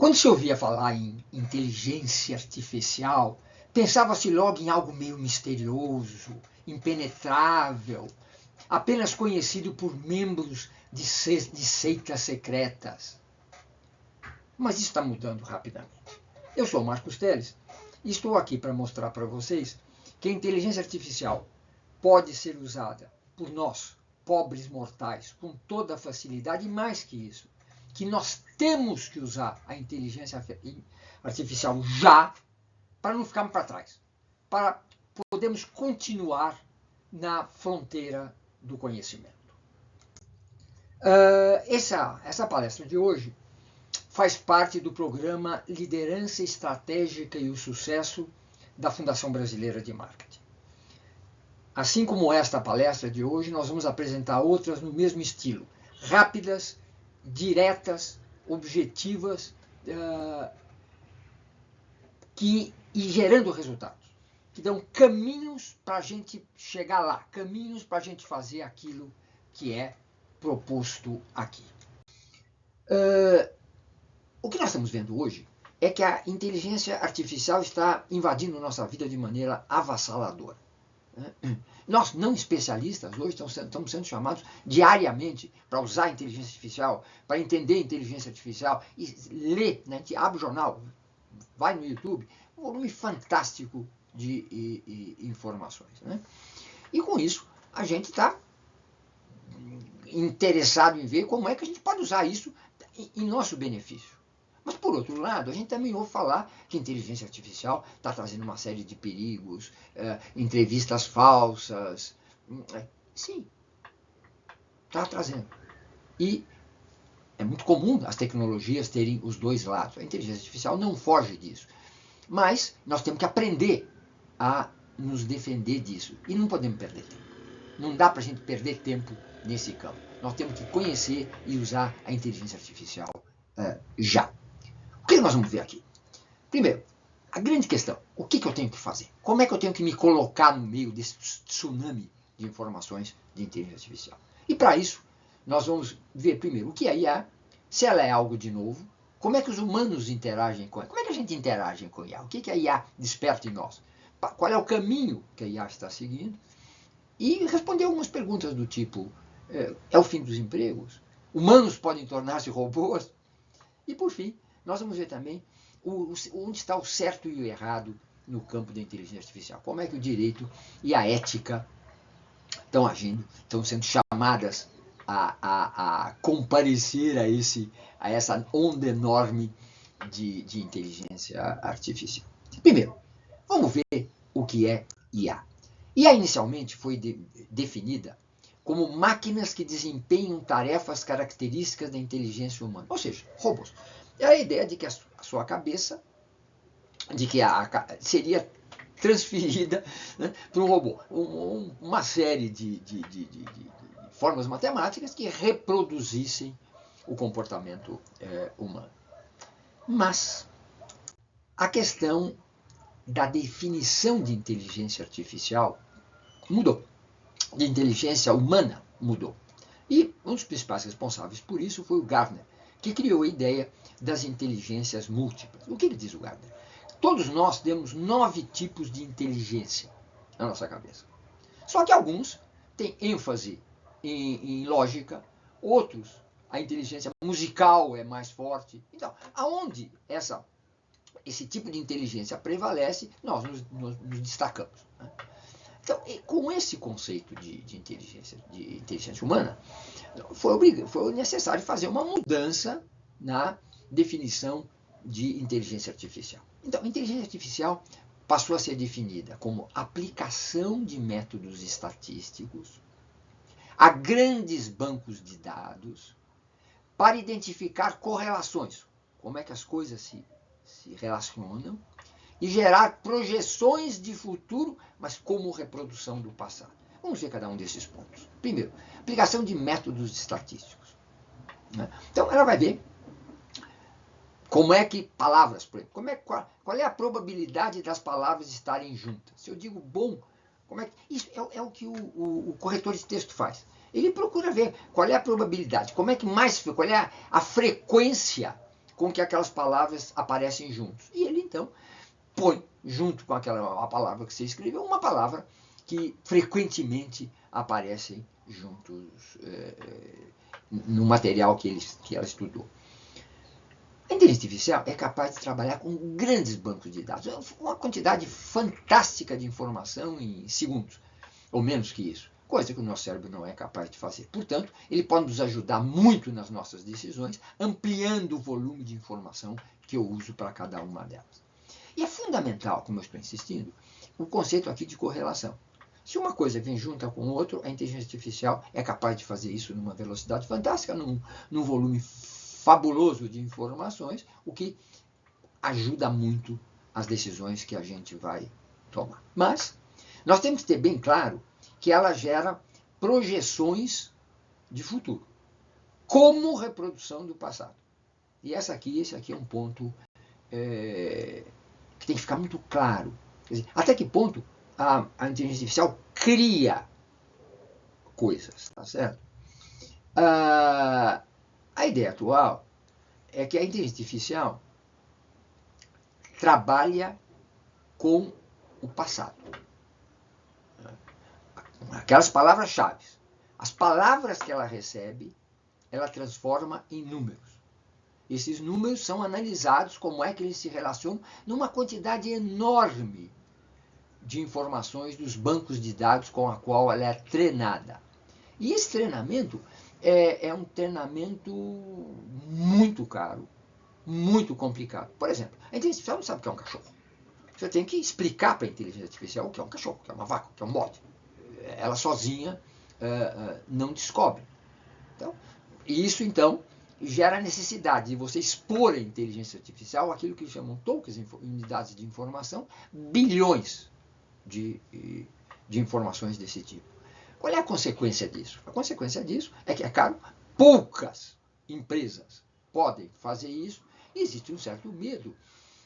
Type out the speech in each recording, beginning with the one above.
Quando se ouvia falar em inteligência artificial, pensava-se logo em algo meio misterioso, impenetrável, apenas conhecido por membros de seitas secretas. Mas isso está mudando rapidamente. Eu sou o Marcos Teles e estou aqui para mostrar para vocês que a inteligência artificial pode ser usada por nós, pobres mortais, com toda a facilidade, e mais que isso, que nós temos que usar a inteligência artificial já para não ficarmos para trás, para podermos continuar na fronteira do conhecimento. Essa palestra de hoje faz parte do programa Liderança Estratégica e o Sucesso da Fundação Brasileira de Marketing. Assim como esta palestra de hoje, nós vamos apresentar outras no mesmo estilo, rápidas, diretas, objetivas e gerando resultados, que dão caminhos para a gente chegar lá, caminhos para a gente fazer aquilo que é proposto aqui. O que nós estamos vendo hoje é que a inteligência artificial está invadindo nossa vida de maneira avassaladora. Nós, não especialistas, hoje estamos sendo chamados diariamente para usar a inteligência artificial, para entender a inteligência artificial e ler, né? A gente abre o jornal, vai no YouTube, um volume fantástico de informações. Né? E com isso, a gente está interessado em ver como é que a gente pode usar isso em nosso benefício. Mas, por outro lado, a gente também ouve falar que a inteligência artificial está trazendo uma série de perigos, entrevistas falsas. Sim, está trazendo. E é muito comum as tecnologias terem os dois lados. A inteligência artificial não foge disso. Mas nós temos que aprender a nos defender disso. E não podemos perder tempo. Não dá para a gente perder tempo nesse campo. Nós temos que conhecer e usar a inteligência artificial já. O que nós vamos ver aqui? Primeiro, a grande questão, o que eu tenho que fazer? Como é que eu tenho que me colocar no meio desse tsunami de informações de inteligência artificial? E para isso, nós vamos ver primeiro o que é a IA, se ela é algo de novo, como é que os humanos interagem com ela, como é que a gente interage com a IA, o que a IA desperta em nós, qual é o caminho que a IA está seguindo, e responder algumas perguntas do tipo, é o fim dos empregos? Humanos podem tornar-se robôs? E por fim, nós vamos ver também onde está o certo e o errado no campo da inteligência artificial. Como é que o direito e a ética estão agindo, estão sendo chamadas a comparecer a essa onda enorme de inteligência artificial. Primeiro, vamos ver o que é IA. IA inicialmente foi definida como máquinas que desempenham tarefas características da inteligência humana, ou seja, robôs. É a ideia de que a sua cabeça, de que seria transferida, né, para um robô. Uma série de formas matemáticas que reproduzissem o comportamento humano. Mas a questão da definição de inteligência artificial mudou. De inteligência humana mudou. E um dos principais responsáveis por isso foi o Gartner, que criou a ideia das inteligências múltiplas. O que ele diz, o Gartner? Todos nós temos 9 tipos de inteligência na nossa cabeça. Só que alguns têm ênfase em lógica, outros a inteligência musical é mais forte. Então, aonde esse tipo de inteligência prevalece, nós nos destacamos. Né? Então, com esse conceito de inteligência humana, foi necessário fazer uma mudança na definição de inteligência artificial. Então, a inteligência artificial passou a ser definida como aplicação de métodos estatísticos a grandes bancos de dados para identificar correlações, como é que as coisas se relacionam, e gerar projeções de futuro, mas como reprodução do passado. Vamos ver cada um desses pontos. Primeiro, aplicação de métodos estatísticos. Né? Então, ela vai ver como é que palavras, por exemplo, qual é a probabilidade das palavras estarem juntas. Se eu digo bom, isso é o que o corretor de texto faz. Ele procura ver qual é a probabilidade, qual é a frequência com que aquelas palavras aparecem juntos. E ele, então, põe junto com a palavra que você escreveu, uma palavra que frequentemente aparecem juntos no material que ela estudou. A inteligência artificial é capaz de trabalhar com grandes bancos de dados, uma quantidade fantástica de informação em segundos, ou menos que isso, coisa que o nosso cérebro não é capaz de fazer. Portanto, ele pode nos ajudar muito nas nossas decisões, ampliando o volume de informação que eu uso para cada uma delas. E é fundamental, como eu estou insistindo, o conceito aqui de correlação. Se uma coisa vem junta com outra, a inteligência artificial é capaz de fazer isso numa velocidade fantástica, num volume fabuloso de informações, o que ajuda muito as decisões que a gente vai tomar. Mas nós temos que ter bem claro que ela gera projeções de futuro, como reprodução do passado. E esse aqui é um ponto que tem que ficar muito claro. Quer dizer, até que ponto a inteligência artificial cria coisas, tá certo? A ideia atual é que a inteligência artificial trabalha com o passado. Aquelas palavras-chave. As palavras que ela recebe, ela transforma em números. Esses números são analisados, como é que eles se relacionam, numa quantidade enorme de informações dos bancos de dados com a qual ela é treinada. E esse treinamento é um treinamento muito caro, muito complicado. Por exemplo, a inteligência artificial não sabe o que é um cachorro. Você tem que explicar para a inteligência artificial o que é um cachorro, o que é uma vaca, o que é um bode. Ela sozinha não descobre. Então, isso, então, gera a necessidade de você expor a inteligência artificial aquilo que eles chamam tokens, unidades de informação, bilhões de informações desse tipo. Qual é a consequência disso? A consequência disso é que, é claro, poucas empresas podem fazer isso e existe um certo medo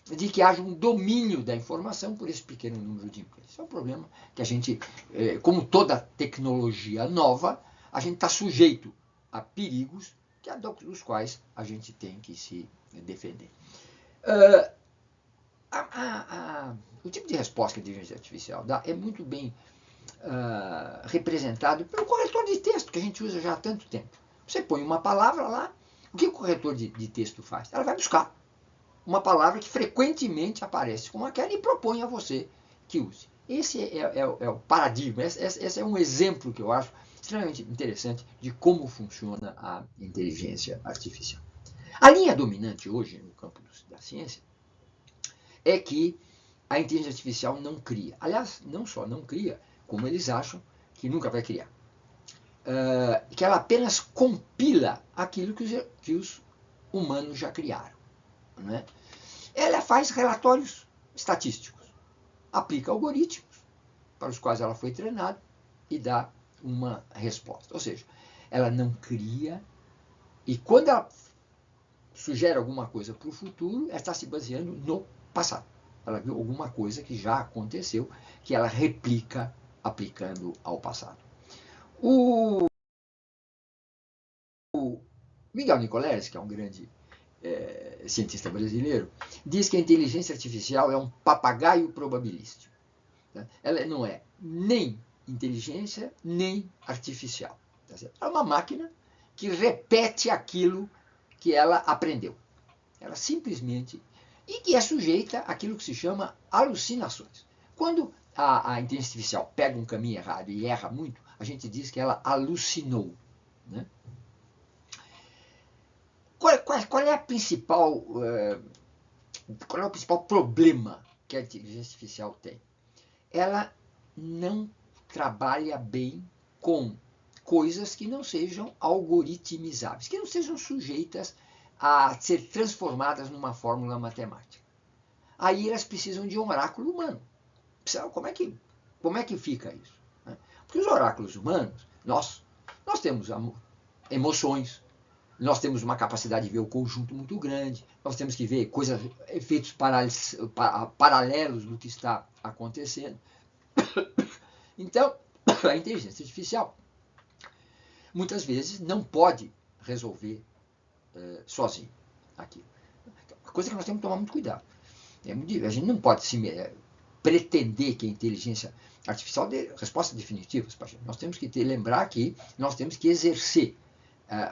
de que haja um domínio da informação por esse pequeno número de empresas. Isso é um problema que a gente, como toda tecnologia nova, a gente está sujeito a perigos dos quais a gente tem que se defender. O tipo de resposta que a inteligência artificial dá é muito bem representado pelo corretor de texto, que a gente usa já há tanto tempo. Você põe uma palavra lá, o que o corretor de texto faz? Ela vai buscar uma palavra que frequentemente aparece como aquela e propõe a você que use. Esse é o paradigma, esse é um exemplo que eu acho extremamente interessante de como funciona a inteligência artificial. A linha dominante hoje no campo da ciência é que a inteligência artificial não cria. Aliás, não só não cria, como eles acham que nunca vai criar. Que ela apenas compila aquilo que os humanos já criaram. Né? Ela faz relatórios estatísticos, aplica algoritmos para os quais ela foi treinada e dá uma resposta. Ou seja, ela não cria e quando ela sugere alguma coisa para o futuro, ela está se baseando no passado. Ela viu alguma coisa que já aconteceu, que ela replica aplicando ao passado. O Miguel Nicoleles, que é um grande cientista brasileiro, diz que a inteligência artificial é um papagaio probabilístico. Tá? Ela não é nem inteligência, nem artificial. Tá certo? É uma máquina que repete aquilo que ela aprendeu. Ela simplesmente... E que é sujeita àquilo que se chama alucinações. Quando a inteligência artificial pega um caminho errado e erra muito, a gente diz que ela alucinou. Né? Qual é a principal, qual é o principal problema que a inteligência artificial tem? Ela não trabalha bem com coisas que não sejam algoritmizáveis, que não sejam sujeitas a ser transformadas numa fórmula matemática. Aí elas precisam de um oráculo humano. Como é que fica isso? Porque os oráculos humanos, nós temos emoções, nós temos uma capacidade de ver o conjunto muito grande, nós temos que ver efeitos paralelos do que está acontecendo. Então, a inteligência artificial muitas vezes não pode resolver sozinho aquilo. Coisa que nós temos que tomar muito cuidado. A gente não pode pretender que a inteligência artificial dê respostas definitivas para a gente. Nós temos que lembrar que nós temos que exercer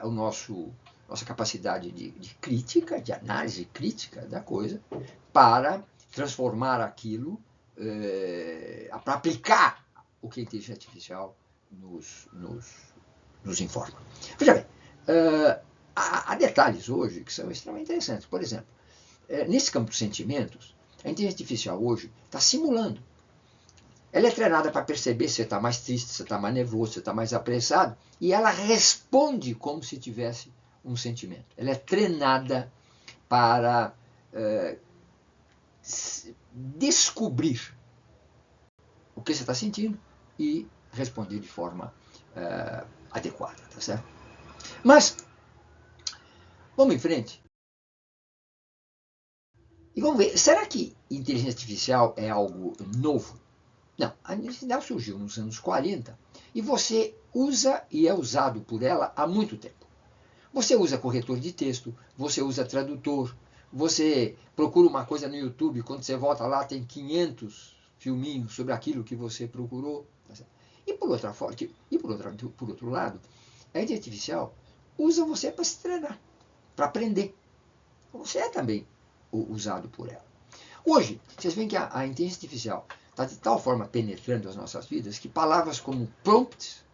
nossa capacidade de crítica, de análise crítica da coisa, para transformar aquilo, para aplicar o que a inteligência artificial nos informa. Veja bem, há detalhes hoje que são extremamente interessantes. Por exemplo, nesse campo dos sentimentos, a inteligência artificial hoje está simulando. Ela é treinada para perceber se você está mais triste, se você está mais nervoso, se você está mais apressado, e ela responde como se tivesse um sentimento. Ela é treinada para descobrir o que você está sentindo e responder de forma adequada, tá certo? Mas, vamos em frente. E vamos ver, será que inteligência artificial é algo novo? Não, a inteligência artificial surgiu nos anos 40 e você usa e é usado por ela há muito tempo. Você usa corretor de texto, você usa tradutor, você procura uma coisa no YouTube, quando você volta lá tem 500 filminhos sobre aquilo que você procurou. E por outro lado, a inteligência artificial usa você para se treinar, para aprender. Você é também usado por ela. Hoje, vocês veem que a inteligência artificial está de tal forma penetrando as nossas vidas que palavras como prompt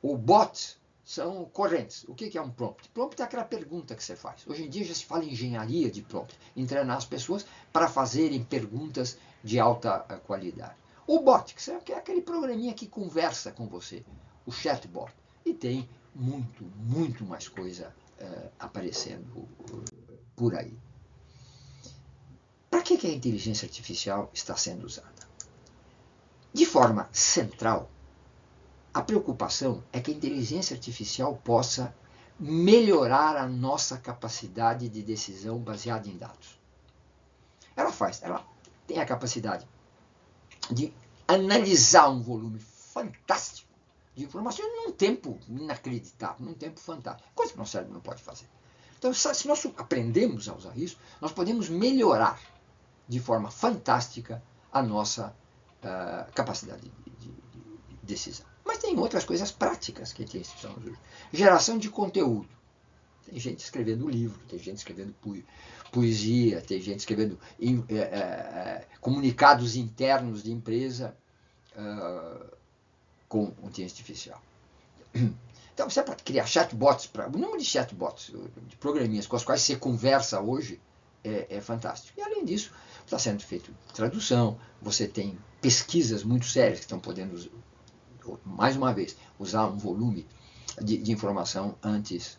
ou bot são correntes. O que é um prompt? Prompt é aquela pergunta que você faz. Hoje em dia já se fala em engenharia de prompt, em treinar as pessoas para fazerem perguntas de alta qualidade. O bot, que é aquele programinha que conversa com você, o chatbot. E tem muito mais coisa aparecendo por aí. Para que a inteligência artificial está sendo usada? De forma central, a preocupação é que a inteligência artificial possa melhorar a nossa capacidade de decisão baseada em dados. Ela tem a capacidade de analisar um volume fantástico de informações num tempo inacreditável, num tempo fantástico, coisa que nosso cérebro não pode fazer. Então, se nós aprendemos a usar isso, nós podemos melhorar de forma fantástica a nossa capacidade de decisão. Mas tem outras coisas práticas que a gente precisa usar. Geração de conteúdo. Tem gente escrevendo livro, tem gente escrevendo poesia, tem gente escrevendo comunicados internos de empresa com inteligência artificial. Então você pode criar chatbots, o número de chatbots, de programinhas com as quais você conversa hoje é fantástico. E além disso, está sendo feito tradução, você tem pesquisas muito sérias que estão podendo, mais uma vez, usar um volume de informação antes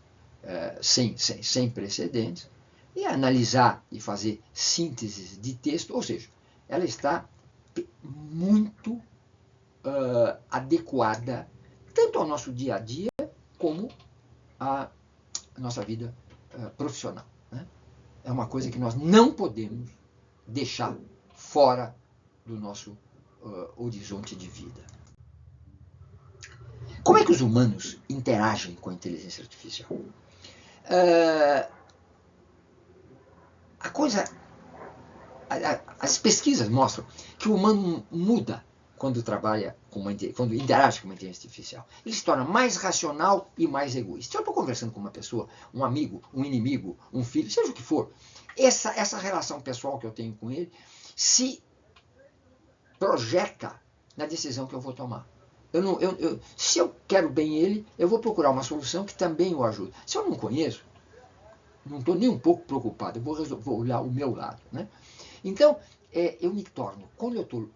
sem precedentes, e analisar e fazer sínteses de texto, ou seja, ela está muito adequada tanto ao nosso dia a dia como à nossa vida profissional. Né? É uma coisa que nós não podemos deixar fora do nosso horizonte de vida. Como é que os humanos interagem com a inteligência artificial? As pesquisas mostram que o humano muda quando interage com uma inteligência artificial. Ele se torna mais racional e mais egoísta. Se eu estou conversando com uma pessoa, um amigo, um inimigo, um filho, seja o que for, essa relação pessoal que eu tenho com ele se projeta na decisão que eu vou tomar. Se eu quero bem ele, eu vou procurar uma solução que também o ajude. Se eu não conheço, não estou nem um pouco preocupado, eu vou olhar o meu lado. Né? Então, eu me torno, quando eu estou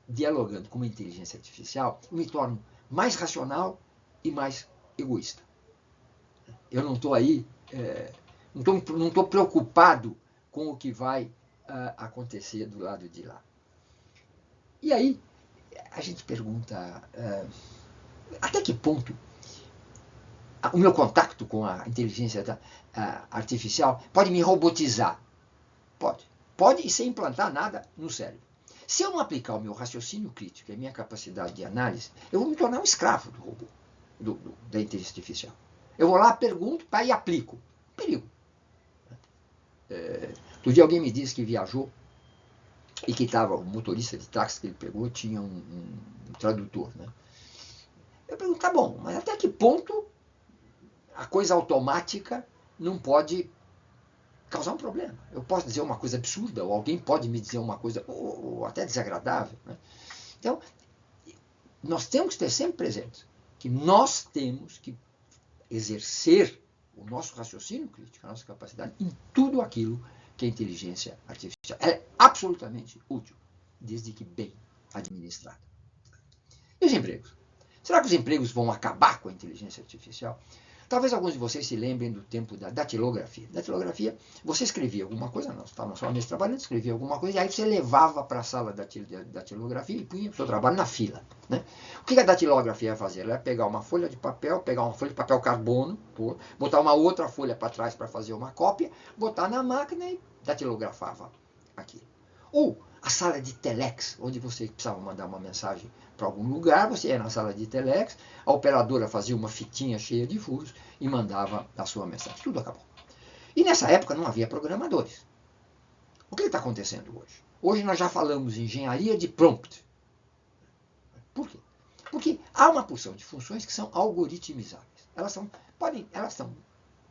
dialogando com uma inteligência artificial, eu me torno mais racional e mais egoísta. Eu não estou aí, não estou preocupado com o que vai acontecer do lado de lá. E aí, a gente pergunta até que ponto o meu contato com a inteligência artificial pode me robotizar? Pode. Pode e sem implantar nada no cérebro. Se eu não aplicar o meu raciocínio crítico e a minha capacidade de análise, eu vou me tornar um escravo do robô, da inteligência artificial. Eu vou lá, pergunto, e aplico. Perigo. Outro dia alguém me disse que viajou e que estava, o motorista de táxi que ele pegou tinha um tradutor, né? Eu pergunto, tá bom, mas até que ponto a coisa automática não pode causar um problema? Eu posso dizer uma coisa absurda, ou alguém pode me dizer uma coisa, ou até desagradável, né? Então, nós temos que ter sempre presente que nós temos que exercer o nosso raciocínio crítico, a nossa capacidade, em tudo aquilo que é inteligência artificial. Ela é absolutamente útil, desde que bem administrada. E os empregos? Será que os empregos vão acabar com a inteligência artificial? Talvez alguns de vocês se lembrem do tempo da datilografia. Datilografia, você escrevia alguma coisa, não, você estava na sua mesa trabalhando, escrevia alguma coisa, e aí você levava para a sala da datilografia e punha o seu trabalho na fila. Né? O que a datilografia ia fazer? Ela ia pegar uma folha de papel, pegar uma folha de papel carbono, botar uma outra folha para trás para fazer uma cópia, botar na máquina e datilografava aquilo. Ou a sala de telex, onde você precisava mandar uma mensagem para algum lugar, você ia na sala de telex, a operadora fazia uma fitinha cheia de furos e mandava a sua mensagem. Tudo acabou. E nessa época não havia programadores. O que está acontecendo hoje? Hoje nós já falamos em engenharia de prompt. Por quê? Porque há uma porção de funções que são algoritmizáveis. Elas são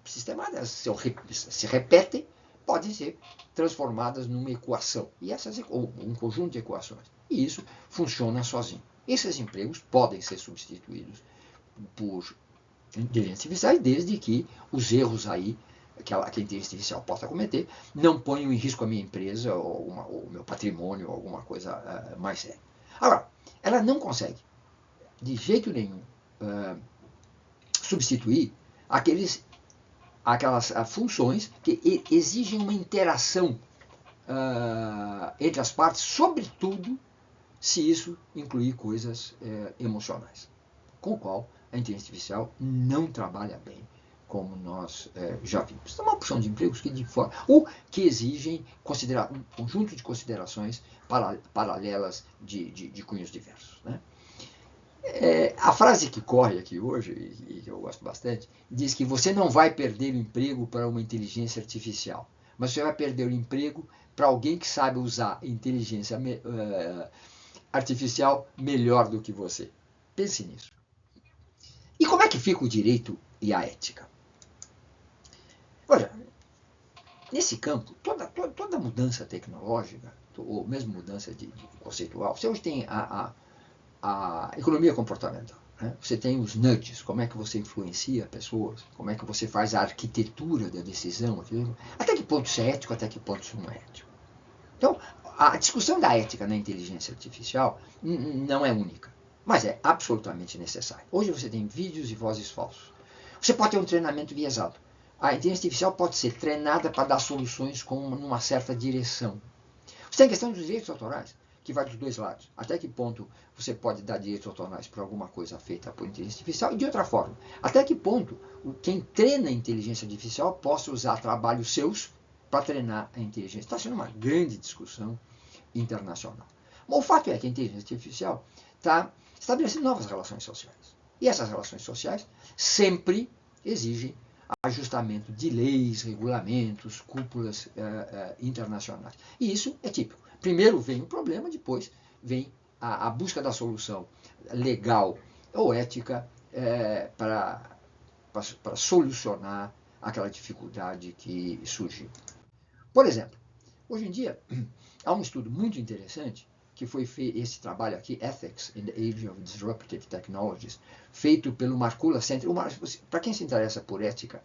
sistemadas, elas se repetem, podem ser transformadas numa equação. E ou um conjunto de equações. E isso funciona sozinho. Esses empregos podem ser substituídos por inteligência artificial, desde que os erros aí que a inteligência artificial possa cometer não ponham em risco a minha empresa ou o meu patrimônio ou alguma coisa mais séria. Agora, ela não consegue, de jeito nenhum, substituir aquelas funções que exigem uma interação entre as partes, sobretudo se isso incluir coisas emocionais, com o qual a inteligência artificial não trabalha bem, como nós já vimos. Então, uma opção de empregos que de fora, ou que exigem um conjunto de considerações paralelas de cunhos diversos. Né? A frase que corre aqui hoje, e que eu gosto bastante, diz que você não vai perder o emprego para uma inteligência artificial, mas você vai perder o emprego para alguém que sabe usar a inteligência artificial melhor do que você. Pense nisso. E como é que fica o direito e a ética? Olha, nesse campo, toda mudança tecnológica, ou mesmo mudança de conceitual, você hoje tem a economia comportamental. Né? Você tem os nudges, como é que você influencia pessoas, como é que você faz a arquitetura da decisão, até que ponto isso é ético, até que ponto isso não é ético. Então, a discussão da ética na inteligência artificial não é única, mas é absolutamente necessária. Hoje você tem vídeos e vozes falsos. Você pode ter um treinamento viesado. A inteligência artificial pode ser treinada para dar soluções com uma certa direção. Você tem a questão dos direitos autorais, que vai dos dois lados. Até que ponto você pode dar direitos autorais para alguma coisa feita por inteligência artificial? E de outra forma, até que ponto quem treina a inteligência artificial possa usar trabalhos seus para treinar a inteligência? Está sendo uma grande discussão internacional. Bom, o fato é que a inteligência artificial está estabelecendo novas relações sociais. E essas relações sociais sempre exigem ajustamento de leis, regulamentos, cúpulas internacionais. E isso é típico. Primeiro vem o problema, depois vem a busca da solução legal ou ética para solucionar aquela dificuldade que surgiu. Por exemplo, hoje em dia, há um estudo muito interessante que foi feito, esse trabalho aqui, Ethics in the Age of Disruptive Technologies, feito pelo Markula Center. Para quem se interessa por ética,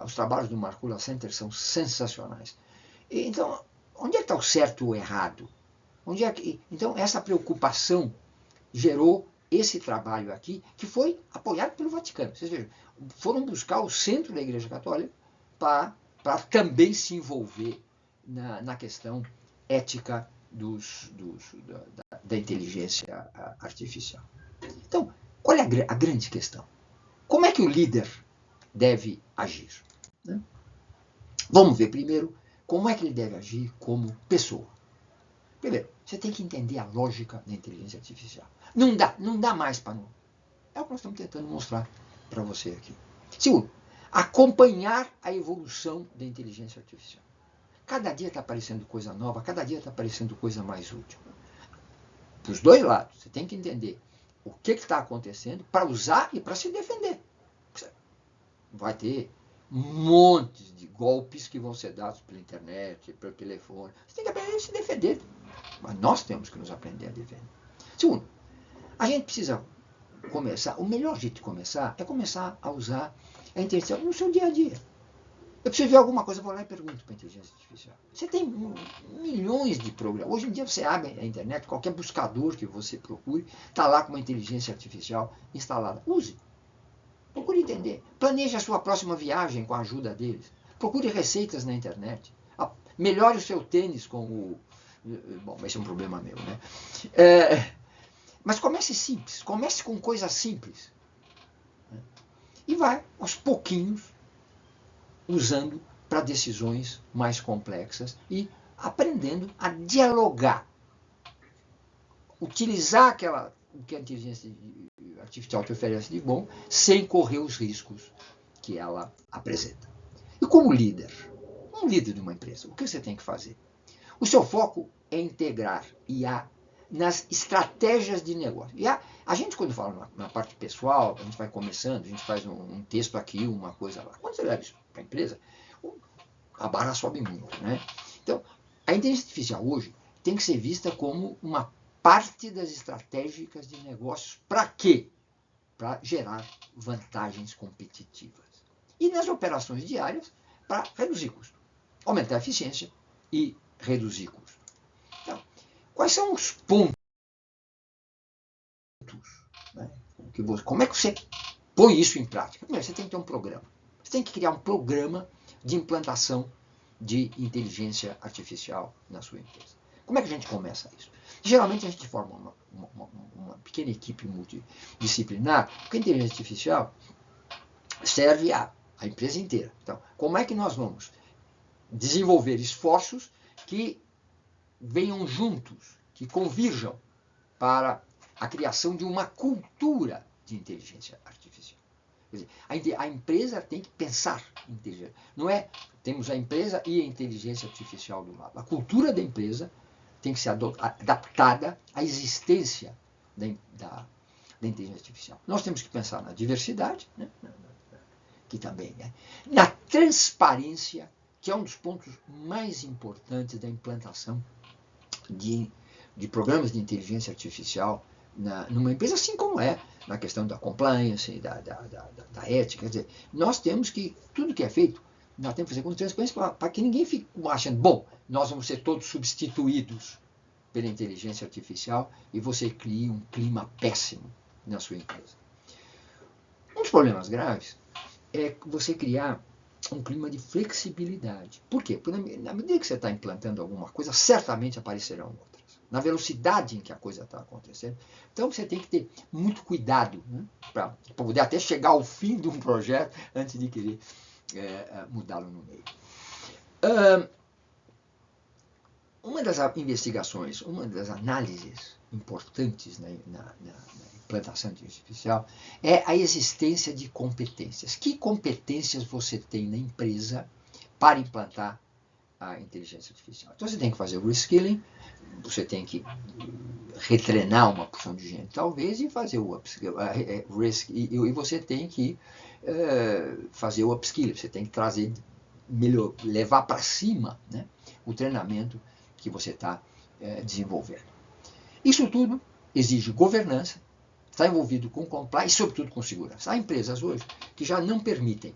os trabalhos do Markula Center são sensacionais. Então, onde é que está o certo ou o errado? Então, essa preocupação gerou esse trabalho aqui, que foi apoiado pelo Vaticano. Vocês vejam, foram buscar o centro da Igreja Católica para também se envolver na questão ética da inteligência artificial. Então, olha a grande questão. Como é que o líder deve agir? Né? Vamos ver primeiro como é que ele deve agir como pessoa. Primeiro, você tem que entender a lógica da inteligência artificial. Não dá mais para não. É o que nós estamos tentando mostrar para você aqui. Segundo, acompanhar a evolução da inteligência artificial. Cada dia está aparecendo coisa nova, cada dia está aparecendo coisa mais útil. Para os dois lados, você tem que entender o que está acontecendo para usar e para se defender. Vai ter montes de golpes que vão ser dados pela internet, pelo telefone. Você tem que aprender a se defender. Mas nós temos que nos aprender a defender. Segundo, a gente precisa começar, o melhor jeito de começar é começar a usar a inteligência no seu dia a dia. Eu preciso ver alguma coisa, eu vou lá e pergunto para a inteligência artificial. Você tem milhões de programas. Hoje em dia você abre a internet, qualquer buscador que você procure, está lá com uma inteligência artificial instalada. Use. Procure entender. Planeje a sua próxima viagem com a ajuda deles. Procure receitas na internet. Melhore o seu tênis com o... Bom, esse é um problema meu, né? Mas comece simples. Comece com coisas simples. E vai, aos pouquinhos, usando para decisões mais complexas e aprendendo a dialogar. Utilizar o que a inteligência artificial te oferece de bom, sem correr os riscos que ela apresenta. E como líder, um líder de uma empresa, o que você tem que fazer? O seu foco é integrar IA nas estratégias de negócio. E a gente, quando fala na parte pessoal, a gente vai começando, a gente faz um texto aqui, uma coisa lá. Quando você leva isso para a empresa, a barra sobe muito, né? Então, a inteligência artificial hoje tem que ser vista como uma parte das estratégicas de negócios. Para quê? Para gerar vantagens competitivas. E nas operações diárias, para reduzir custo, aumentar a eficiência e reduzir custo. Então, quais são os pontos? Né? Como é que você põe isso em prática? Primeiro, você tem que ter um programa. Você tem que criar um programa de implantação de inteligência artificial na sua empresa. Como é que a gente começa isso? Geralmente a gente forma uma pequena equipe multidisciplinar, porque a inteligência artificial serve à empresa inteira. Então, como é que nós vamos desenvolver esforços que venham juntos, que convirjam para a criação de uma cultura de inteligência artificial? Quer dizer, a empresa tem que pensar em inteligência. Não é, temos a empresa e a inteligência artificial do lado. A cultura da empresa tem que ser adaptada à existência da inteligência artificial. Nós temos que pensar na diversidade, né? Que também, né? Na transparência, que é um dos pontos mais importantes da implantação de programas de inteligência artificial numa empresa, assim como é na questão da compliance, da ética. Quer dizer, nós temos que, tudo que é feito, nós temos que fazer com transparência para que ninguém fique achando, bom, nós vamos ser todos substituídos pela inteligência artificial e você cria um clima péssimo na sua empresa. Um dos problemas graves é você criar um clima de flexibilidade. Por quê? Porque na medida que você está implantando alguma coisa, certamente aparecerão outras. Na velocidade em que a coisa está acontecendo. Então você tem que ter muito cuidado, né, para poder até chegar ao fim de um projeto antes de querer mudá-lo no meio. Uma das investigações, uma das análises importantes na implantação de inteligência artificial é a existência de competências. Que competências você tem na empresa para implantar a inteligência artificial? Então você tem que fazer o reskilling, você tem que retreinar uma porção de gente, talvez, e fazer o upskill, e você tem que fazer o upskill, você tem que trazer, levar para cima, né, o treinamento que você está desenvolvendo. Isso tudo exige governança, está envolvido com compliance e, sobretudo, com segurança. Há empresas hoje que já não permitem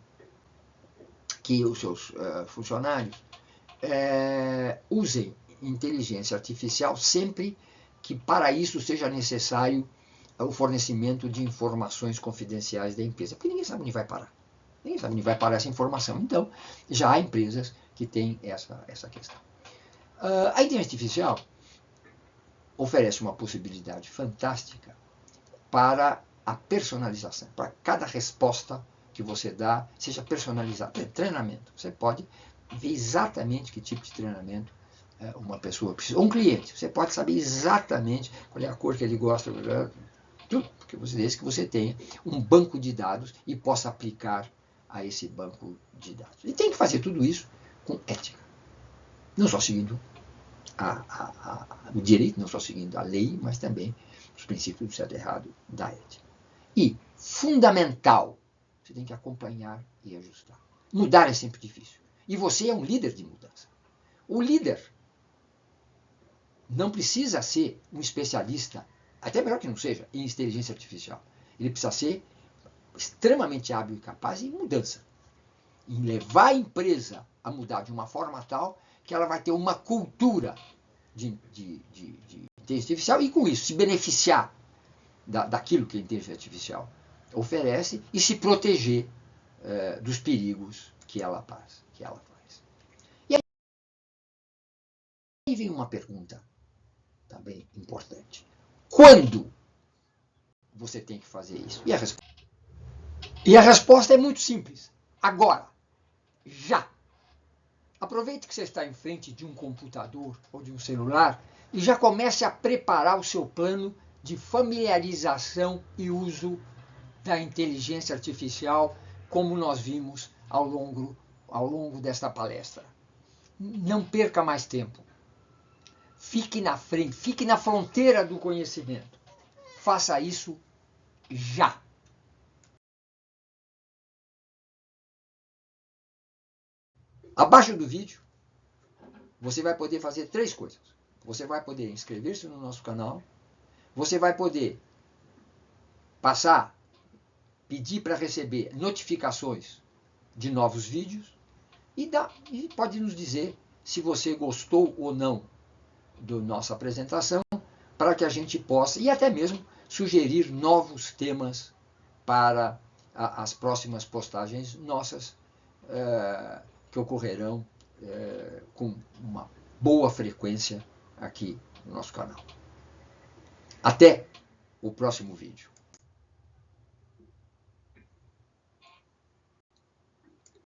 que os seus funcionários usem inteligência artificial sempre que para isso seja necessário o fornecimento de informações confidenciais da empresa, porque ninguém sabe onde vai parar. Ninguém sabe onde vai parar essa informação. Então, já há empresas que têm essa questão. A inteligência artificial oferece uma possibilidade fantástica para a personalização, para cada resposta que você dá seja personalizada. Treinamento, você pode ver exatamente que tipo de treinamento uma pessoa precisa. Ou um cliente, você pode saber exatamente qual é a cor que ele gosta, tudo, porque desde que você tenha um banco de dados e possa aplicar a esse banco de dados. E tem que fazer tudo isso com ética. Não só seguindo o direito, não só seguindo a lei, mas também os princípios do certo e errado da ética. E, fundamental, você tem que acompanhar e ajustar. Mudar é sempre difícil. E você é um líder de mudança. O líder não precisa ser um especialista, até melhor que não seja, em inteligência artificial. Ele precisa ser extremamente hábil e capaz em mudança. Em levar a empresa a mudar de uma forma tal que ela vai ter uma cultura de inteligência artificial e, com isso, se beneficiar daquilo que a inteligência artificial oferece e se proteger dos perigos que ela faz. E aí vem uma pergunta também importante. Quando você tem que fazer isso? E a resposta é muito simples. Agora. Já. Aproveite que você está em frente de um computador ou de um celular e já comece a preparar o seu plano de familiarização e uso da inteligência artificial, como nós vimos ao longo desta palestra. Não perca mais tempo. Fique na frente, fique na fronteira do conhecimento. Faça isso já. Abaixo do vídeo, você vai poder fazer 3 coisas. Você vai poder inscrever-se no nosso canal, você vai poder pedir para receber notificações de novos vídeos e pode nos dizer se você gostou ou não da nossa apresentação, para que a gente possa, e até mesmo, sugerir novos temas para as próximas postagens nossas, que ocorrerão com uma boa frequência aqui no nosso canal. Até o próximo vídeo.